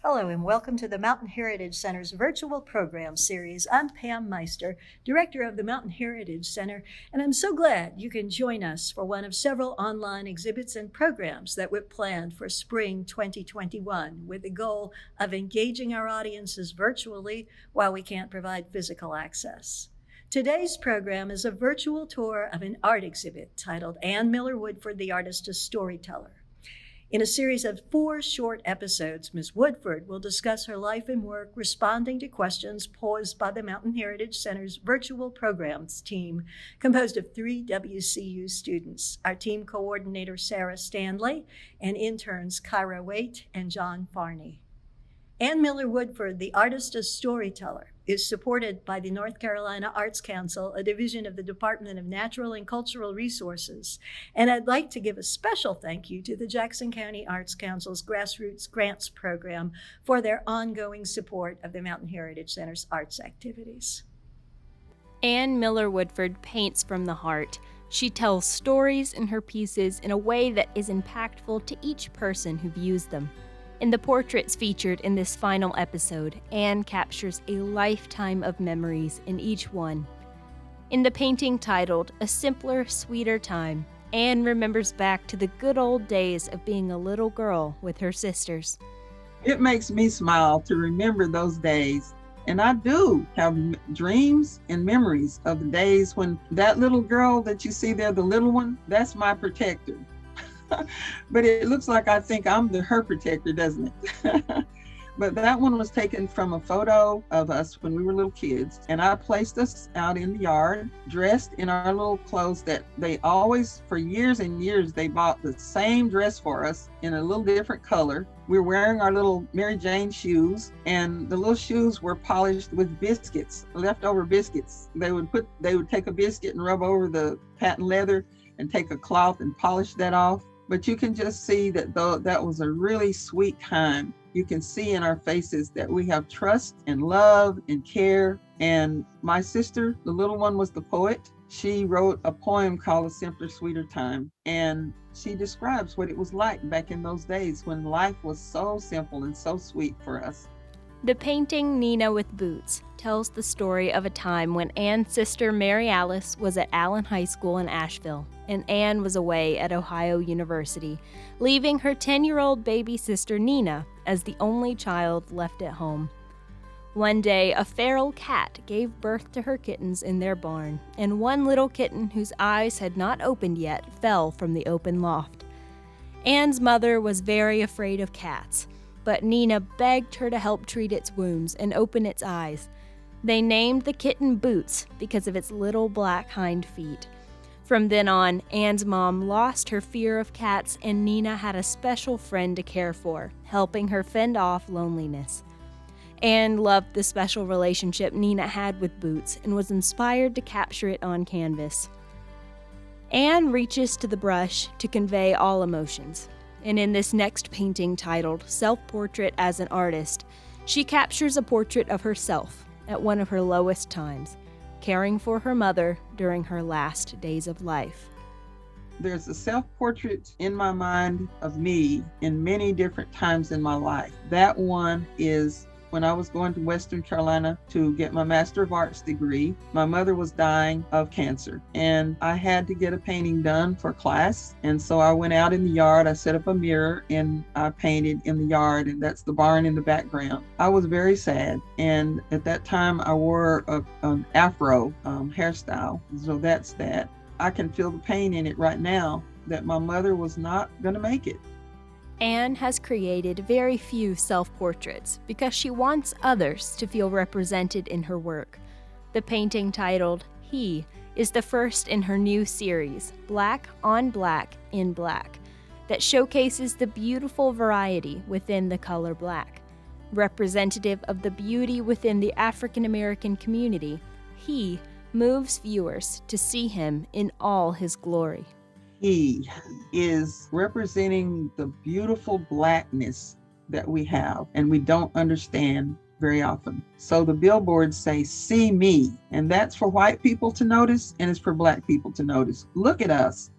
Hello and welcome to the Mountain Heritage Center's virtual program series. I'm Pam Meister, director of the Mountain Heritage Center, and I'm so glad you can join us for one of several online exhibits and programs that we've planned for spring 2021 with the goal of engaging our audiences virtually while we can't provide physical access. Today's program is a virtual tour of an art exhibit titled Ann Miller Woodford, the Artist, a Storyteller. In a series of 4 short episodes, Ms. Woodford will discuss her life and work responding to questions posed by the Mountain Heritage Center's virtual programs team, composed of 3 WCU students, our team coordinator Sarah Stanley, and interns Kyra Waite and John Farney. Ann Miller Woodford, the Artist, a Storyteller, is supported by the North Carolina Arts Council, a division of the Department of Natural and Cultural Resources. And I'd like to give a special thank you to the Jackson County Arts Council's Grassroots Grants Program for their ongoing support of the Mountain Heritage Center's arts activities. Ann Miller Woodford paints from the heart. She tells stories in her pieces in a way that is impactful to each person who views them. In the portraits featured in this final episode, Ann captures a lifetime of memories in each one. In the painting titled A Simpler, Sweeter Time, Ann remembers back to the good old days of being a little girl with her sisters. It makes me smile to remember those days. And I do have dreams and memories of the days when that little girl that you see there, the little one, that's my protector. But it looks like I think I'm her protector, doesn't it? But that one was taken from a photo of us when we were little kids. And I placed us out in the yard, dressed in our little clothes that they always, for years and years, they bought the same dress for us in a little different color. We were wearing our little Mary Jane shoes, and the little shoes were polished with biscuits, leftover biscuits. They would take a biscuit and rub over the patent leather and take a cloth and polish that off. But you can just see that that was a really sweet time. You can see in our faces that we have trust and love and care. And my sister, the little one, was the poet. She wrote a poem called A Simpler, Sweeter Time. And she describes what it was like back in those days when life was so simple and so sweet for us. The painting Nina with Boots tells the story of a time when Ann's sister Mary Alice was at Allen High School in Asheville, and Ann was away at Ohio University, leaving her 10-year-old baby sister Nina as the only child left at home. One day, a feral cat gave birth to her kittens in their barn, and one little kitten whose eyes had not opened yet fell from the open loft. Ann's mother was very afraid of cats, but Nina begged her to help treat its wounds and open its eyes. They named the kitten Boots because of its little black hind feet. From then on, Ann's mom lost her fear of cats, and Nina had a special friend to care for, helping her fend off loneliness. Ann loved the special relationship Nina had with Boots and was inspired to capture it on canvas. Ann reaches to the brush to convey all emotions. And in this next painting titled Self-Portrait as an Artist, she captures a portrait of herself at one of her lowest times, caring for her mother during her last days of life. There's a self-portrait in my mind of me in many different times in my life. That one is when I was going to Western Carolina to get my Master of Arts degree. My mother was dying of cancer, and I had to get a painting done for class. And so I went out in the yard, I set up a mirror, and I painted in the yard, and that's the barn in the background. I was very sad, and at that time I wore an afro hairstyle, so that's that. I can feel the pain in it right now that my mother was not going to make it. Ann has created very few self-portraits because she wants others to feel represented in her work. The painting titled He is the first in her new series, Black on Black in Black, that showcases the beautiful variety within the color black. Representative of the beauty within the African American community, He moves viewers to see him in all his glory. He is representing the beautiful blackness that we have and we don't understand very often. So the billboards say, "See me," and that's for white people to notice and it's for black people to notice. Look at us.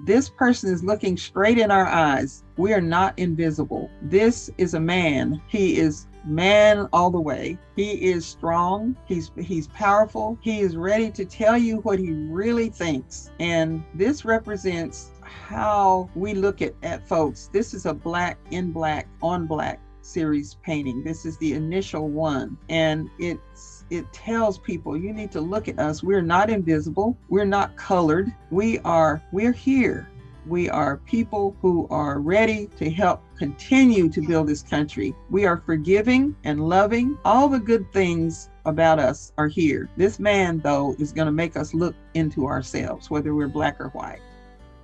This person is looking straight in our eyes. We are not invisible. This is a man. He is man all the way. He is strong. He's powerful. He is ready to tell you what he really thinks. And this represents how we look at folks. This is a black on black series painting. This is the initial one. And it tells people, you need to look at us. We're not invisible. We're not colored. We're here. We are people who are ready to help continue to build this country. We are forgiving and loving. All the good things about us are here. This man, though, is going to make us look into ourselves, whether we're black or white.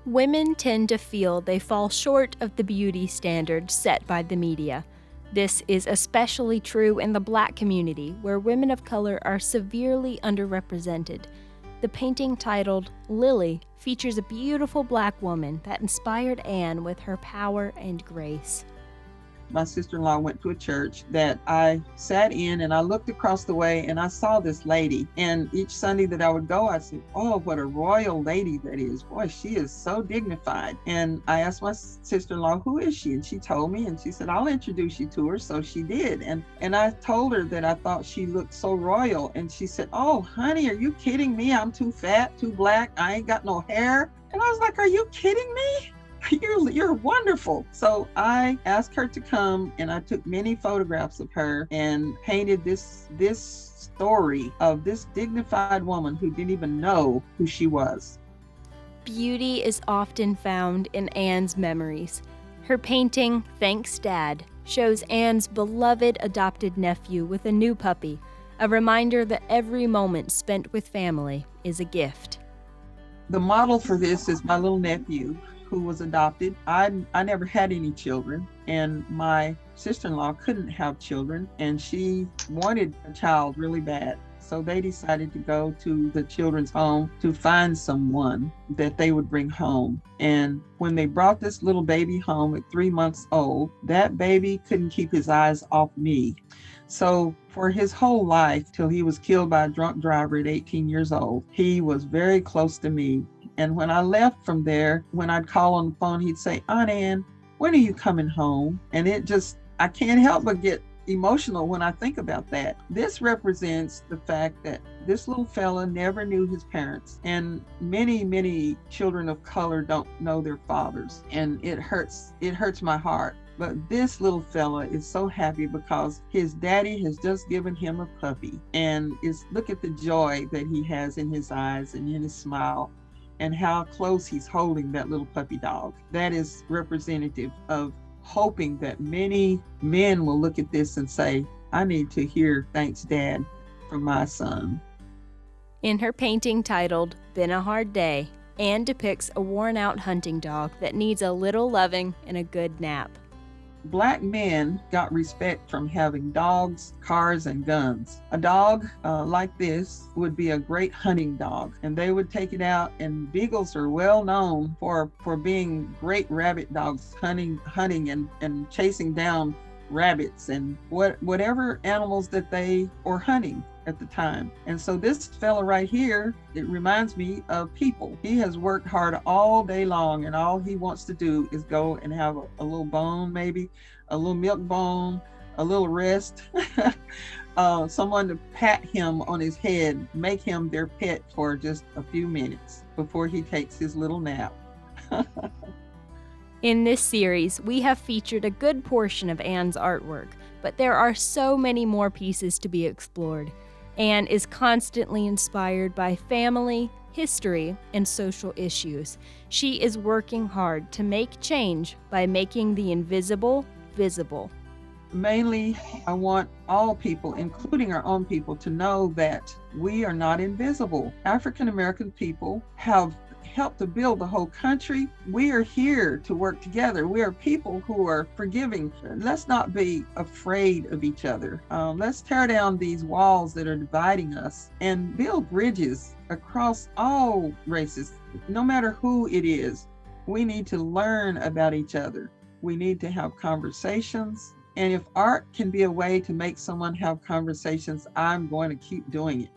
Women tend to feel they fall short of the beauty standards set by the media. This is especially true in the Black community, where women of color are severely underrepresented. The painting titled Lily features a beautiful Black woman that inspired Ann with her power and grace. My sister-in-law went to a church that I sat in, and I looked across the way and I saw this lady. And each Sunday that I would go, I said, oh, what a royal lady that is. Boy, she is so dignified. And I asked my sister-in-law, who is she? And she told me, and she said, I'll introduce you to her. So she did. And I told her that I thought she looked so royal. And she said, oh, honey, are you kidding me? I'm too fat, too black. I ain't got no hair. And I was like, are you kidding me? You're wonderful. So I asked her to come, and I took many photographs of her and painted this story of this dignified woman who didn't even know who she was. Beauty is often found in Ann's memories. Her painting, Thanks Dad, shows Ann's beloved adopted nephew with a new puppy, a reminder that every moment spent with family is a gift. The model for this is my little nephew, who was adopted. I never had any children, and my sister-in-law couldn't have children, and she wanted a child really bad. So they decided to go to the children's home to find someone that they would bring home. And when they brought this little baby home at 3 months old, that baby couldn't keep his eyes off me. So for his whole life, till he was killed by a drunk driver at 18 years old, he was very close to me. And when I left from there, when I'd call on the phone, he'd say, Aunt Ann, when are you coming home? And I can't help but get emotional when I think about that. This represents the fact that this little fella never knew his parents. And many children of color don't know their fathers. And it hurts my heart. But this little fella is so happy because his daddy has just given him a puppy. And look at the joy that he has in his eyes and in his smile, and how close he's holding that little puppy dog. That is representative of hoping that many men will look at this and say, I need to hear Thanks Dad from my son. In her painting titled Been a Hard Day, Ann depicts a worn-out hunting dog that needs a little loving and a good nap. Black men got respect from having dogs, cars, and guns. A dog like this would be a great hunting dog, and they would take it out, and beagles are well known for being great rabbit dogs, hunting and chasing down rabbits and whatever animals that they were hunting at the time. And so this fella right here, it reminds me of people. He has worked hard all day long, and all he wants to do is go and have a little bone, maybe a little milk bone, a little rest, someone to pat him on his head, make him their pet for just a few minutes before he takes his little nap. In this series, we have featured a good portion of Ann's artwork, but there are so many more pieces to be explored. Ann is constantly inspired by family, history, and social issues. She is working hard to make change by making the invisible visible. Mainly, I want all people, including our own people, to know that we are not invisible. African American people have helped to build the whole country. We are here to work together. We are people who are forgiving. Let's not be afraid of each other. Let's tear down these walls that are dividing us and build bridges across all races. No matter who it is, we need to learn about each other. We need to have conversations. And if art can be a way to make someone have conversations, I'm going to keep doing it.